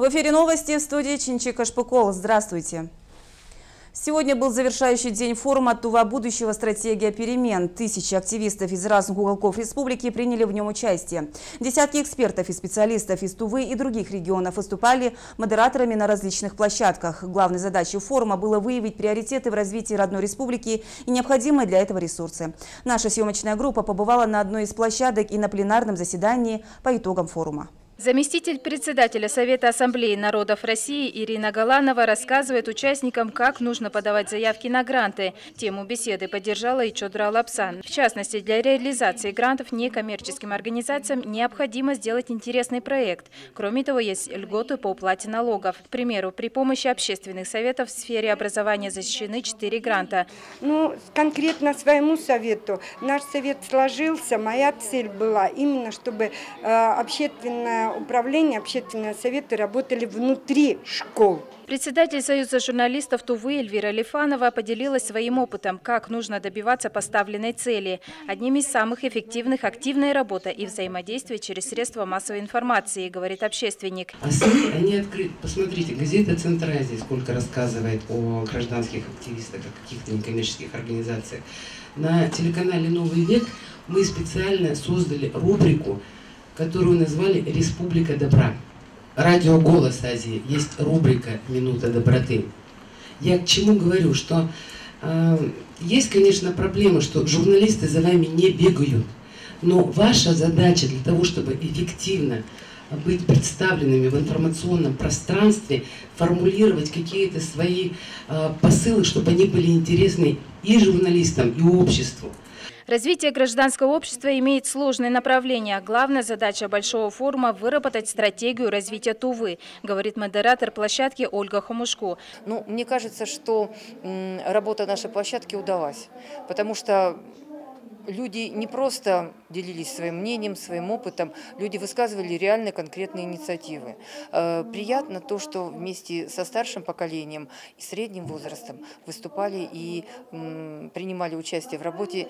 В эфире новости, в студии Чинчик Ашпыкол. Здравствуйте. Сегодня был завершающий день форума «Тува будущего. Стратегия перемен». Тысячи активистов из разных уголков республики приняли в нем участие. Десятки экспертов и специалистов из Тувы и других регионов выступали модераторами на различных площадках. Главной задачей форума было выявить приоритеты в развитии родной республики и необходимые для этого ресурсы. Наша съемочная группа побывала на одной из площадок и на пленарном заседании по итогам форума. Заместитель председателя Совета Ассамблеи народов России Ирина Галанова рассказывает участникам, как нужно подавать заявки на гранты. Тему беседы поддержала и Чодра Лапсан. В частности, для реализации грантов некоммерческим организациям необходимо сделать интересный проект. Кроме того, есть льготы по уплате налогов. К примеру, при помощи общественных советов в сфере образования защищены 4 гранта. Конкретно своему совету. Наш совет сложился. Моя цель была именно, чтобы общественное управление, общественные советы работали внутри школ. Председатель Союза журналистов Тувы Эльвира Лифанова поделилась своим опытом, как нужно добиваться поставленной цели. Одним из самых эффективных – активная работа и взаимодействие через средства массовой информации, говорит общественник. А СМИ, они открыты. Посмотрите, газета «Центр Азии» сколько рассказывает о гражданских активистах, о каких-то некоммерческих организациях. На телеканале «Новый век» мы специально создали рубрику, которую назвали «Республика добра». Радио «Голос Азии» есть рубрика «Минута доброты». Я к чему говорю, что есть, конечно, проблема, что журналисты за вами не бегают, но ваша задача для того, чтобы эффективно быть представленными в информационном пространстве, формулировать какие-то свои посылы, чтобы они были интересны и журналистам, и обществу. Развитие гражданского общества имеет сложные направления. Главная задача большого форума – выработать стратегию развития Тувы, говорит модератор площадки Ольга Хомушко. Мне кажется, что работа нашей площадки удалась, потому что люди не просто делились своим мнением, своим опытом, люди высказывали реально конкретные инициативы. Приятно то, что вместе со старшим поколением и средним возрастом выступали и принимали участие в работе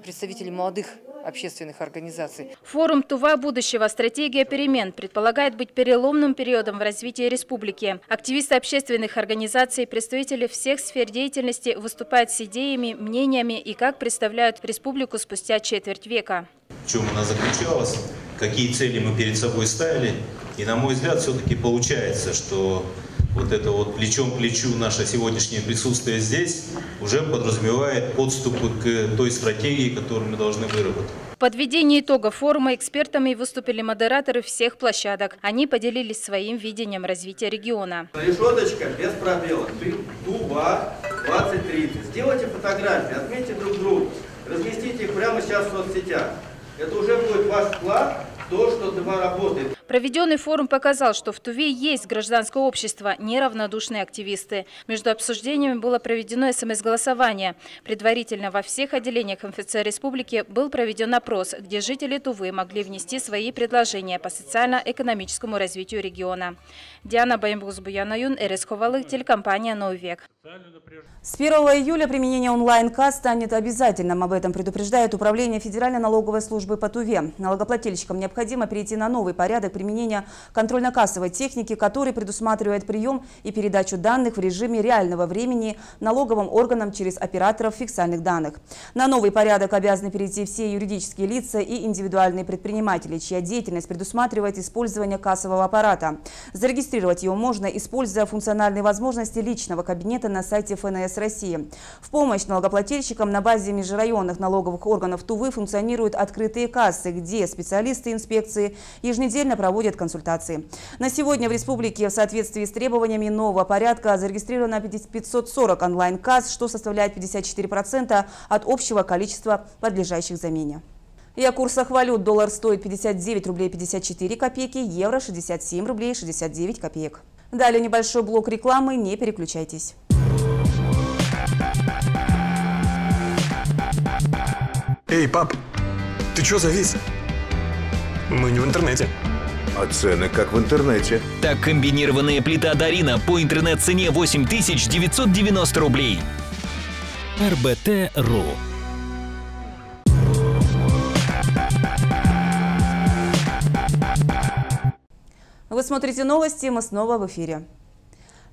представители молодых общественных организаций. Форум «Тува будущего. Стратегия перемен» предполагает быть переломным периодом в развитии республики. Активисты общественных организаций, представители всех сфер деятельности выступают с идеями, мнениями и как представляют республику спустя четверть века. В чем она заключалась, какие цели мы перед собой ставили. И, на мой взгляд, все-таки получается, что вот это вот плечом к плечу наше сегодняшнее присутствие здесь уже подразумевает подступы к той стратегии, которую мы должны выработать. В подведении итогов форума экспертами выступили модераторы всех площадок. Они поделились своим видением развития региона. Решеточка без пробелов. Тува 2030. Сделайте фотографии, отметьте друг друга, разместите их прямо сейчас в соцсетях. Это уже будет ваш вклад в то, что Тува работает. Проведенный форум показал, что в Туве есть гражданское общество, неравнодушные активисты. Между обсуждениями было проведено СМС-голосование. Предварительно во всех отделениях МФЦ республики был проведен опрос, где жители Тувы могли внести свои предложения по социально-экономическому развитию региона. Диана Баймбуз-Буянаюн, РС Ховалык, телекомпания «Новый век». С 1 июля применение онлайн-касс станет обязательным. Об этом предупреждает Управление Федеральной налоговой службы по Туве. Налогоплательщикам необходимо перейти на новый порядок применения контрольно-кассовой техники, который предусматривает прием и передачу данных в режиме реального времени налоговым органам через операторов фискальных данных. На новый порядок обязаны перейти все юридические лица и индивидуальные предприниматели, чья деятельность предусматривает использование кассового аппарата. Зарегистрировать его можно, используя функциональные возможности личного кабинета на сайте ФНС России. В помощь налогоплательщикам на базе межрайонных налоговых органов Тувы функционируют открытые кассы, где специалисты инспекции еженедельно проводят консультации. На сегодня в республике в соответствии с требованиями нового порядка зарегистрировано 540 онлайн-касс, что составляет 54% от общего количества подлежащих замене. И о курсах валют. Доллар стоит 59 рублей 54 копейки, евро 67 рублей 69 копеек. Далее небольшой блок рекламы, не переключайтесь. Эй, пап, ты чё завис? Мы не в интернете. А цены как в интернете. Так, комбинированная плита Дарина по интернет-цене 8990 рублей. РБТ.ру. В Вы смотрите новости, мы снова в эфире.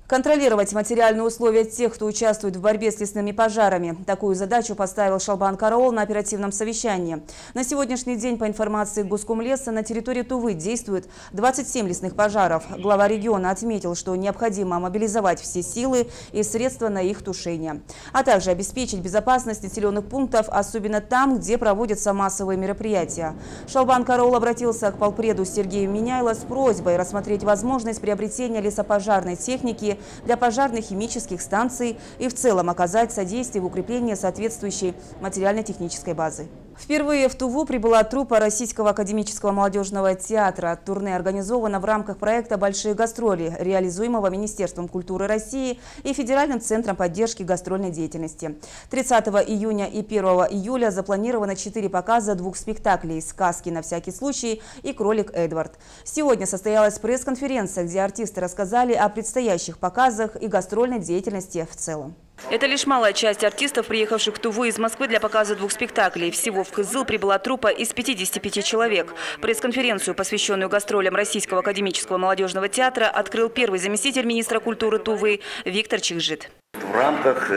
Контролировать материальные условия тех, кто участвует в борьбе с лесными пожарами. Такую задачу поставил Шалбан Караул на оперативном совещании. На сегодняшний день, по информации Госкомлеса, на территории Тувы действует 27 лесных пожаров. Глава региона отметил, что необходимо мобилизовать все силы и средства на их тушение, а также обеспечить безопасность населенных пунктов, особенно там, где проводятся массовые мероприятия. Шалбан Караул обратился к полпреду Сергею Миняйло с просьбой рассмотреть возможность приобретения лесопожарной техники для пожарных химических станций и в целом оказать содействие в укреплении соответствующей материально-технической базы. Впервые в Туву прибыла труппа Российского академического молодежного театра. Турне организовано в рамках проекта «Большие гастроли», реализуемого Министерством культуры России и Федеральным центром поддержки гастрольной деятельности. 30 июня и 1 июля запланировано 4 показа 2 спектаклей «Сказки на всякий случай» и «Кролик Эдвард». Сегодня состоялась пресс-конференция, где артисты рассказали о предстоящих показах и гастрольной деятельности в целом. Это лишь малая часть артистов, приехавших в Туву из Москвы для показа 2 спектаклей. Всего в Кызыл прибыла труппа из 55 человек. Пресс-конференцию, посвященную гастролям Российского академического молодежного театра, открыл первый заместитель министра культуры Тувы Виктор Чикжит. В рамках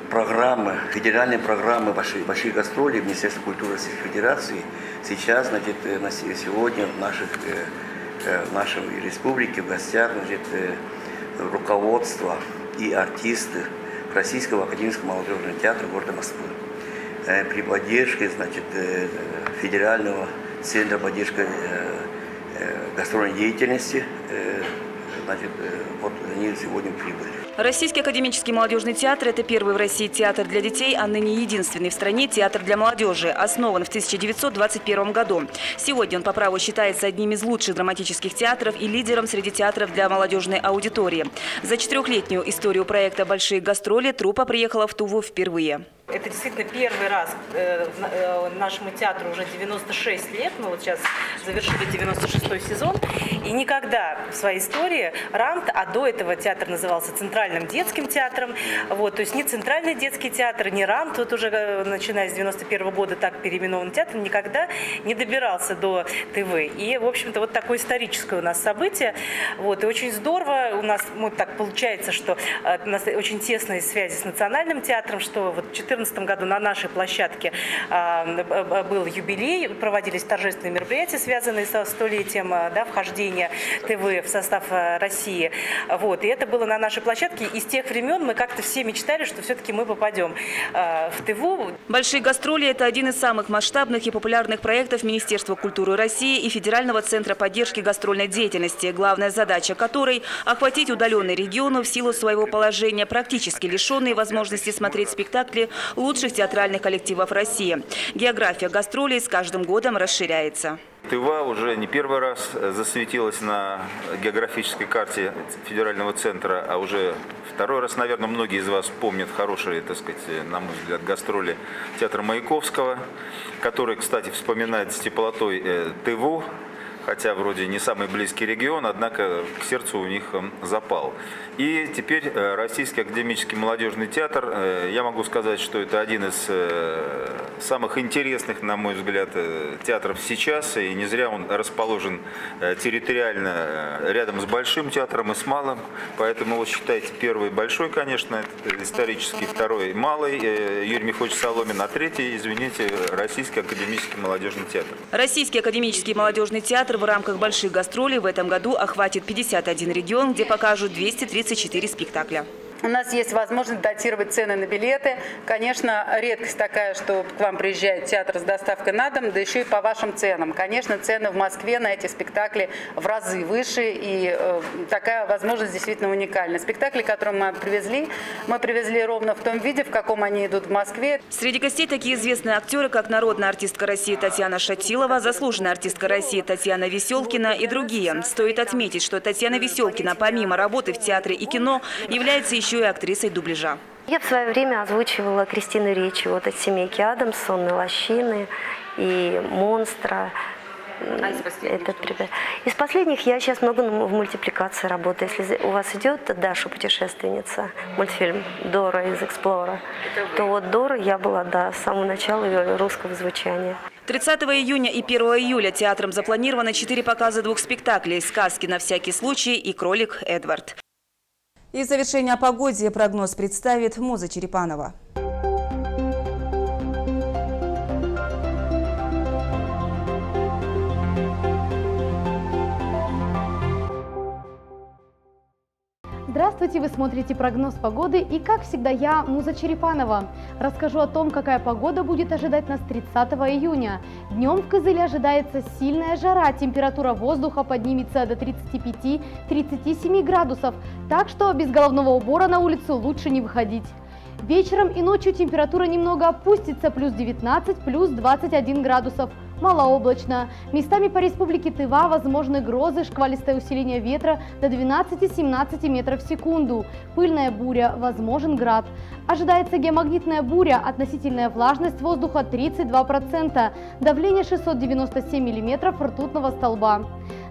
программы, федеральной программы «Большие гастроли» Министерства культуры Российской Федерации сейчас, на сегодня в нашей республике в гостях, руководство и артисты Российского академического молодежного театра города Москвы при поддержке Федерального центра поддержки гастрольной деятельности. Вот они сегодня прибыли. Российский академический молодежный театр – это первый в России театр для детей, а ныне единственный в стране театр для молодежи. Основан в 1921 году. Сегодня он по праву считается одним из лучших драматических театров и лидером среди театров для молодежной аудитории. За 4-летнюю историю проекта «Большие гастроли» труппа приехала в Туву впервые. Это действительно первый раз нашему театру уже 96 лет. Мы вот сейчас завершили 96-й сезон. И никогда в своей истории РАМТ, а до этого театр назывался Центральным детским театром. Вот, то есть ни Центральный детский театр, ни РАМТ, вот уже начиная с 91 года так переименованный театр, никогда не добирался до ТВ. И, в общем-то, вот такое историческое у нас событие. Вот, и очень здорово. У нас так получается, что у нас очень тесные связи с Национальным театром, что вот в 2014 году на нашей площадке был юбилей, проводились торжественные мероприятия, связанные со 100-летием вхождения ТВ в состав России. Вот. И это было на нашей площадке. И с тех времен мы как-то все мечтали, что все-таки мы попадем в ТВ. «Большие гастроли» – это один из самых масштабных и популярных проектов Министерства культуры России и Федерального центра поддержки гастрольной деятельности, главная задача которой – охватить удаленные регионы в силу своего положения, практически лишенные возможности смотреть спектакли лучших театральных коллективов России. География гастролей с каждым годом расширяется. Тыва уже не первый раз засветилась на географической карте федерального центра, а уже второй раз, наверное, многие из вас помнят хорошие, так сказать, на мой взгляд, гастроли театра Маяковского, который, кстати, вспоминает с теплотой Тыву, хотя вроде не самый близкий регион, однако к сердцу у них запал. И теперь Российский академический молодежный театр, я могу сказать, что это один из самых интересных, на мой взгляд, театров сейчас, и не зря он расположен территориально рядом с Большим театром и с Малым, поэтому вот считайте, первый большой, конечно, исторический, второй малый, Юрий Михайлович Соломин, а третий, извините, Российский академический молодежный театр. Российский академический молодежный театр в рамках больших гастролей в этом году охватит 51 регион, где покажут 234 спектакля. У нас есть возможность датировать цены на билеты. Конечно, редкость такая, что к вам приезжает театр с доставкой на дом, да еще и по вашим ценам. Конечно, цены в Москве на эти спектакли в разы выше, и такая возможность действительно уникальна. Спектакли, которые мы привезли ровно в том виде, в каком они идут в Москве. Среди гостей такие известные актеры, как народная артистка России Татьяна Шатилова, заслуженная артистка России Татьяна Веселкина и другие. Стоит отметить, что Татьяна Веселкина, помимо работы в театре и кино, является еще и актрисой дубляжа. Я в свое время озвучивала Кристину Ричи вот от «Семейки Адамс», «Сонной лощины» и «Монстра». Из последних я сейчас много в мультипликации работаю. Если у вас идет «Даша путешественница», мультфильм «Дора из Эксплора», то вот Дора я была, да, с самого начала русского звучания. 30 июня и 1 июля театром запланировано 4 показа 2 спектаклей «Сказки на всякий случай» и «Кролик Эдвард». И в завершение о погоде прогноз представит Муза Черепанова. Здравствуйте, вы смотрите прогноз погоды и, как всегда, я, Муза Черепанова. Расскажу о том, какая погода будет ожидать нас 30 июня. Днем в Кызыле ожидается сильная жара, температура воздуха поднимется до 35-37 градусов, так что без головного убора на улицу лучше не выходить. Вечером и ночью температура немного опустится, плюс 19, плюс 21 градусов. Малооблачно. Местами по республике Тыва возможны грозы, шквалистое усиление ветра до 12-17 метров в секунду. Пыльная буря, возможен град. Ожидается геомагнитная буря, относительная влажность воздуха 32%, давление 697 миллиметров ртутного столба.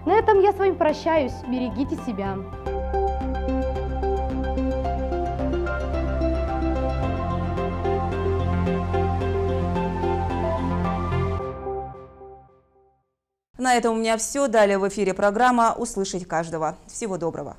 На этом я с вами прощаюсь. Берегите себя. На этом у меня все. Далее в эфире программа «Услышать каждого». Всего доброго.